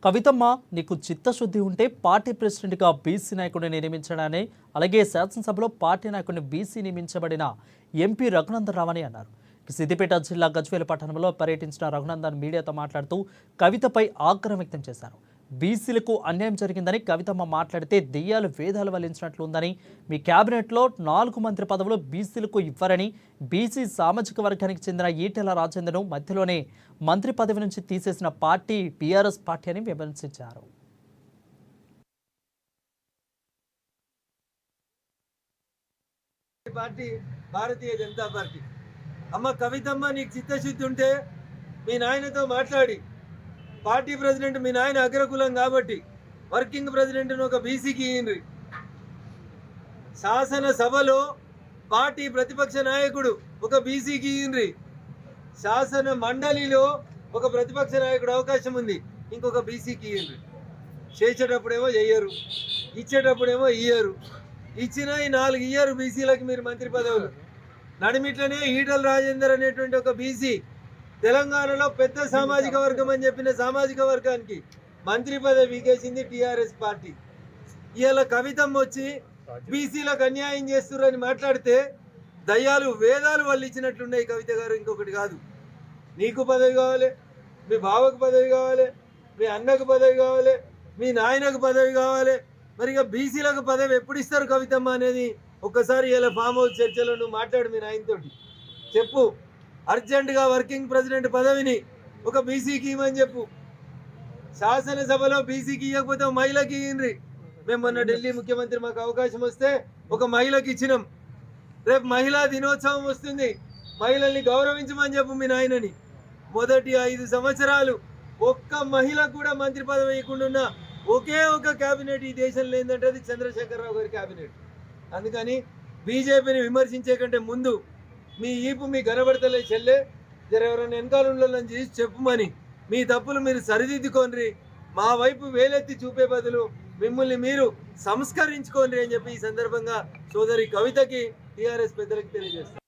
కవితమ్మ, నీకు చిత్తశుద్ధి ఉంటే పార్టీ ప్రెసిడెంట్గా బీసీ నాయకుడిని నియమించడాన్ని, అలాగే శాసనసభలో పార్టీ నాయకుడిని బీసీ నియమించబడిన ఎంపీ రఘునందన్ రావని అన్నారు. సిద్దిపేట జిల్లా గజ్వేల్ పట్టణంలో పర్యటించిన రఘునందన్ మీడియాతో మాట్లాడుతూ కవితపై ఆగ్రహం వ్యక్తం చేశారు. బీసీలకు అన్యాయం జరిగిందని కవితమ్మ మాట్లాడితే దెయ్యాలు వేదాలు వల్లించినట్లు ఉందని, మీ కేబినెట్లో 4 మంత్రి పదవులు బీసీలకు ఇవ్వరని, బీసీ సామాజిక వర్గానికి చెందిన ఈటెల రాజేందర్ను మధ్యలోనే మంత్రి పదవి నుంచి తీసేసిన పార్టీ టీఆర్ఎస్ పార్టీ అని విమర్శించారు. భారతీయ జనతా పార్టీ. అమ్మ కవితమ్మ, నీకు చిత్తశుద్ధి ఉంటే మీ నాయనతో మాట్లాడి, పార్టీ ప్రెసిడెంట్ మీ నాయన అగ్రకులం కాబట్టి వర్కింగ్ ప్రెసిడెంట్ను ఒక బీసీకి ఇయ్యండి. శాసనసభలో పార్టీ ప్రతిపక్ష నాయకుడు ఒక బీసీకి ఇయ్యండి. శాసన మండలిలో ఒక ప్రతిపక్ష నాయకుడు అవకాశం ఉంది, ఇంకొక బీసీకి ఇయ్యండి. చేసేటప్పుడేమో చెయ్యరు, ఇచ్చేటప్పుడేమో ఇయ్యరు. ఇచ్చిన ఈ 4 ఇయ్యరు బీసీలకు మీరు మంత్రి పదవులు. నడిమిట్లనే ఈటల రాజేందర్ అనేటువంటి ఒక బీసీ తెలంగాణలో పెద్ద సామాజిక వర్గం అని చెప్పిన సామాజిక వర్గానికి మంత్రి పదవి ఇగేసింది టీఆర్ఎస్ పార్టీ. ఇవాళ కవితమ్మ వచ్చి బీసీలకు అన్యాయం చేస్తున్నారని మాట్లాడితే దయ్యాలు వేదాలు వాళ్ళు ఇచ్చినట్లున్నాయి. కవిత గారు, ఇంకొకటి కాదు, నీకు పదవి కావాలి, మీ బావకు పదవి కావాలి, మీ అన్నకు పదవి కావాలి, మీ నాయనకు పదవి కావాలి. మరి ఇక బీసీలకు పదవి ఎప్పుడు ఇస్తారు కవితమ్మ అనేది ఒక్కసారి ఇలా ఫామ్ హౌస్ చర్చలో నువ్వు మాట్లాడు, మీ నాయనతోటి చెప్పు. అర్జెంటుగా వర్కింగ్ ప్రెసిడెంట్ పదవిని ఒక బీసీకి ఇవ్వమని చెప్పు. శాసనసభలో బీసీకి ఇవ్వకపోతే మహిళకి ఇయ్యండి. మేము మొన్న ఢిల్లీ ముఖ్యమంత్రి మాకు అవకాశం వస్తే ఒక మహిళకి ఇచ్చినాం. రేపు మహిళా దినోత్సవం వస్తుంది, మహిళల్ని గౌరవించమని చెప్పు మీ నాయనని. మొదటి 5 సంవత్సరాలు ఒక్క మహిళ కూడా మంత్రి పదవి ఇవ్వకుండా ఒకే ఒక క్యాబినెట్ ఈ దేశంలో ఏంటంటే అది చంద్రశేఖరరావు గారి క్యాబినెట్. అందుకని బీజేపీని విమర్శించే కంటే ముందు మీ ఈపు మీ కనబడతలే చెల్లె, జర ఎవరైనా వెనకాల ఉండాలని చేసి చెప్పుమని మీ తప్పులు మీరు సరిదిద్దుకోండి, మా వైపు వేలెత్తి చూపే బదులు మిమ్మల్ని మీరు సంస్కరించుకోండి అని చెప్పి ఈ సందర్భంగా సోదరి కవితకి టీఆర్ఎస్ పెద్దలకి తెలియజేస్తారు.